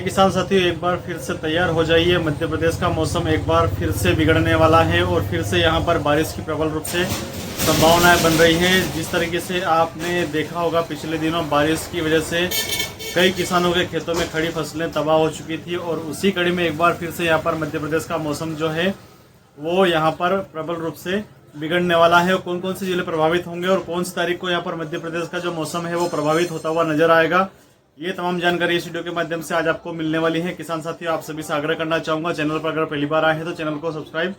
किसान साथियों, एक बार फिर से तैयार हो जाइए। मध्य प्रदेश का मौसम एक बार फिर से बिगड़ने वाला है और फिर से यहाँ पर बारिश की प्रबल रूप से संभावनाएं बन रही हैं। जिस तरीके से आपने देखा होगा पिछले दिनों बारिश की वजह से कई किसानों के खेतों में खड़ी फसलें तबाह हो चुकी थी और उसी कड़ी में एक बार फिर से यहाँ पर मध्य प्रदेश का मौसम जो है वो यहाँ पर प्रबल रूप से बिगड़ने वाला है। कौन कौन से जिले प्रभावित होंगे और कौन सी तारीख को यहाँ पर मध्य प्रदेश का जो मौसम है वो प्रभावित होता हुआ नजर आएगा, ये तमाम जानकारी इस वीडियो के माध्यम से आज आपको मिलने वाली है। किसान साथियों, आप सभी से आग्रह करना चाहूंगा, चैनल पर अगर पहली बार आए हैं तो चैनल को सब्सक्राइब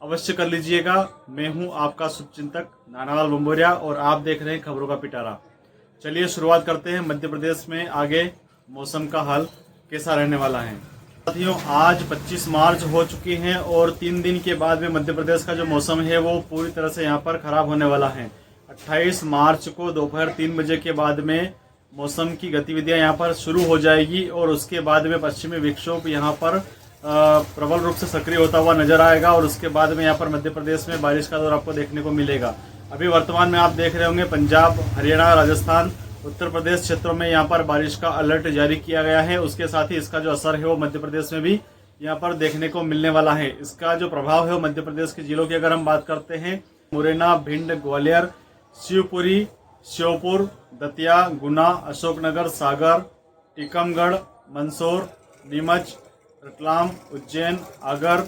अवश्य कर लीजिएगा। मैं हूं आपका शुभचिंतक नानालाल बंबोरिया और आप देख रहे हैं खबरों का पिटारा। चलिए शुरुआत करते हैं। मध्य प्रदेश में आगे मौसम का हाल कैसा रहने वाला है। साथियों, आज 25 मार्च हो चुकी है और 3 दिन के बाद में मध्य प्रदेश का जो मौसम है वो पूरी तरह से यहाँ पर खराब होने वाला है। 28 मार्च को दोपहर 3 बजे के बाद में मौसम की गतिविधियां यहाँ पर शुरू हो जाएगी और उसके बाद में पश्चिमी विक्षोभ यहाँ पर प्रबल रूप से सक्रिय होता हुआ नजर आएगा और उसके बाद में यहाँ पर मध्य प्रदेश में बारिश का दौर आपको देखने को मिलेगा। अभी वर्तमान में आप देख रहे होंगे पंजाब, हरियाणा, राजस्थान, उत्तर प्रदेश क्षेत्रों में यहाँ पर बारिश का अलर्ट जारी किया गया है। उसके साथ ही इसका जो असर है वो मध्य प्रदेश में भी यहाँ पर देखने को मिलने वाला है। इसका जो प्रभाव है वो मध्य प्रदेश के जिलों की अगर हम बात करते हैं, मुरैना, भिंड, ग्वालियर, शिवपुरी, श्योपुर, दतिया, गुना, अशोकनगर, सागर, टीकमगढ़, मंदसौर, नीमच, रतलाम, उज्जैन, आगर,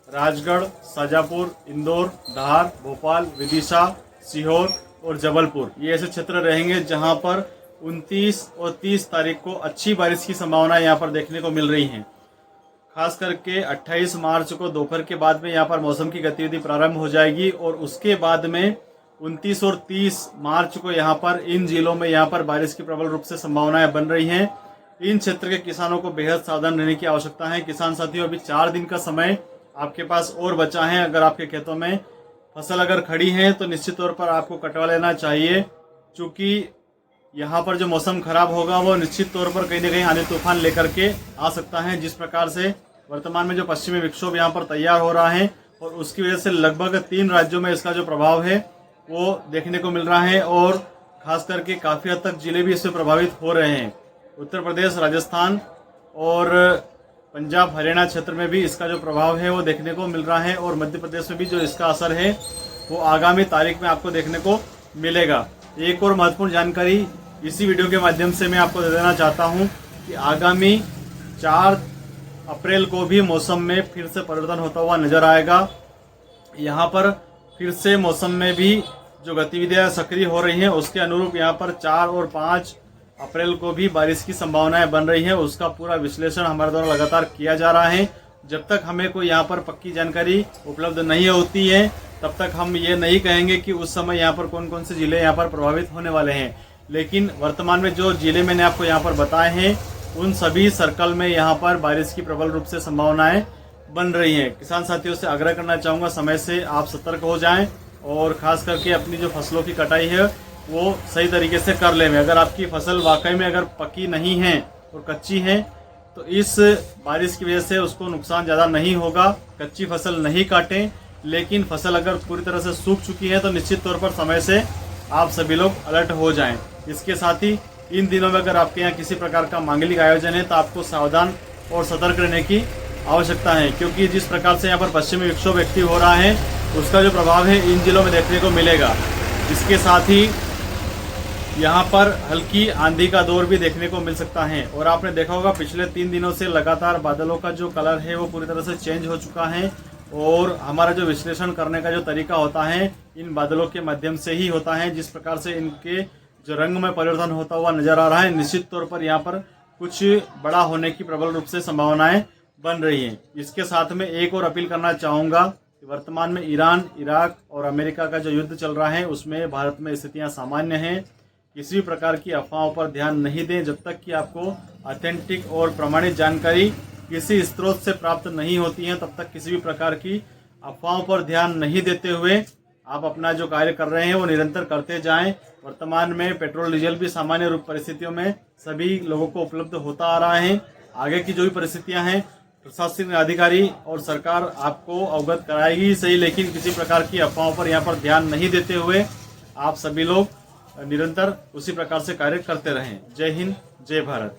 राजगढ़, शाजापुर, इंदौर, धार, भोपाल, विदिशा, सीहोर और जबलपुर, ये ऐसे क्षेत्र रहेंगे जहां पर 29 और 30 तारीख को अच्छी बारिश की संभावना यहाँ पर देखने को मिल रही है। खास करके 28 मार्च को दोपहर के बाद में यहाँ पर मौसम की गतिविधि प्रारंभ हो जाएगी और उसके बाद में 29 और 30 मार्च को यहाँ पर इन जिलों में यहाँ पर बारिश की प्रबल रूप से संभावनाएं बन रही हैं। इन क्षेत्र के किसानों को बेहद सावधान रहने की आवश्यकता है। किसान साथियों, अभी 4 दिन का समय आपके पास और बचा है। अगर आपके खेतों में फसल अगर खड़ी है तो निश्चित तौर पर आपको कटवा लेना चाहिए, क्योंकि यहाँ पर जो मौसम खराब होगा वो निश्चित तौर पर कहीं न कहीं आंधी तूफान लेकर के आ सकता है। जिस प्रकार से वर्तमान में जो पश्चिमी विक्षोभ यहाँ पर तैयार हो रहा है और उसकी वजह से लगभग 3 राज्यों में इसका जो प्रभाव है वो देखने को मिल रहा है और खास करके काफी हद तक जिले भी इससे प्रभावित हो रहे हैं। उत्तर प्रदेश, राजस्थान और पंजाब, हरियाणा क्षेत्र में भी इसका जो प्रभाव है वो देखने को मिल रहा है और मध्य प्रदेश में भी जो इसका असर है वो आगामी तारीख में आपको देखने को मिलेगा। एक और महत्वपूर्ण जानकारी इसी वीडियो के माध्यम से मैं आपको दे देना चाहता हूं कि आगामी 4 अप्रैल को भी मौसम में फिर से परिवर्तन होता हुआ नजर आएगा। यहाँ पर फिर से मौसम में भी जो गतिविधियां सक्रिय हो रही हैं उसके अनुरूप यहाँ पर 4 और 5 अप्रैल को भी बारिश की संभावनाएं बन रही है। उसका पूरा विश्लेषण हमारे द्वारा लगातार किया जा रहा है। जब तक हमें कोई यहाँ पर पक्की जानकारी उपलब्ध नहीं होती है तब तक हम ये नहीं कहेंगे कि उस समय यहाँ पर कौन कौन से जिले यहाँ पर प्रभावित होने वाले हैं। लेकिन वर्तमान में जो जिले मैंने आपको यहाँ पर बताए हैं उन सभी सर्कल में यहाँ पर बारिश की प्रबल रूप से संभावनाएं बन रही हैं। किसान साथियों से आग्रह करना चाहूँगा, समय से आप सतर्क हो जाएं और खास करके अपनी जो फसलों की कटाई है वो सही तरीके से कर लें। अगर आपकी फसल वाकई में अगर पकी नहीं है और कच्ची है तो इस बारिश की वजह से उसको नुकसान ज़्यादा नहीं होगा। कच्ची फसल नहीं काटें, लेकिन फसल अगर पूरी तरह से सूख चुकी है तो निश्चित तौर पर समय से आप सभी लोग अलर्ट हो जाएं। इसके साथ ही इन दिनों में अगर आपके यहाँ किसी प्रकार का मांगलिक आयोजन है तो आपको सावधान और सतर्क रहने की आवश्यकता है, क्योंकि जिस प्रकार से यहाँ पर पश्चिमी विक्षोभ एक्टिव हो रहा है उसका जो प्रभाव है इन जिलों में देखने को मिलेगा। इसके साथ ही यहाँ पर हल्की आंधी का दौर भी देखने को मिल सकता है और आपने देखा होगा पिछले 3 दिनों से लगातार बादलों का जो कलर है वो पूरी तरह से चेंज हो चुका है और हमारा जो विश्लेषण करने का जो तरीका होता है इन बादलों के माध्यम से ही होता है। जिस प्रकार से इनके जो रंग में परिवर्तन होता हुआ नजर आ रहा है, निश्चित तौर पर यहाँ पर कुछ बड़ा होने की प्रबल रूप से संभावनाएं बन रही हैं। इसके साथ में एक और अपील करना चाहूँगा कि वर्तमान में ईरान, इराक और अमेरिका का जो युद्ध चल रहा है उसमें भारत में स्थितियां सामान्य हैं। किसी भी प्रकार की अफवाहों पर ध्यान नहीं दें जब तक कि आपको ऑथेंटिक और प्रमाणित जानकारी किसी स्रोत से प्राप्त नहीं होती है। तब तक किसी भी प्रकार की अफवाहों पर ध्यान नहीं देते हुए आप अपना जो कार्य कर रहे हैं वो निरंतर करते जाएं। वर्तमान में पेट्रोल डीजल भी सामान्य रूप परिस्थितियों में सभी लोगों को उपलब्ध होता आ रहा है। आगे की जो भी परिस्थितियां हैं प्रशासनिक अधिकारी और सरकार आपको अवगत कराएगी सही, लेकिन किसी प्रकार की अफवाहों पर यहाँ पर ध्यान नहीं देते हुए आप सभी लोग निरंतर उसी प्रकार से कार्य करते रहें। जय हिंद, जय भारत।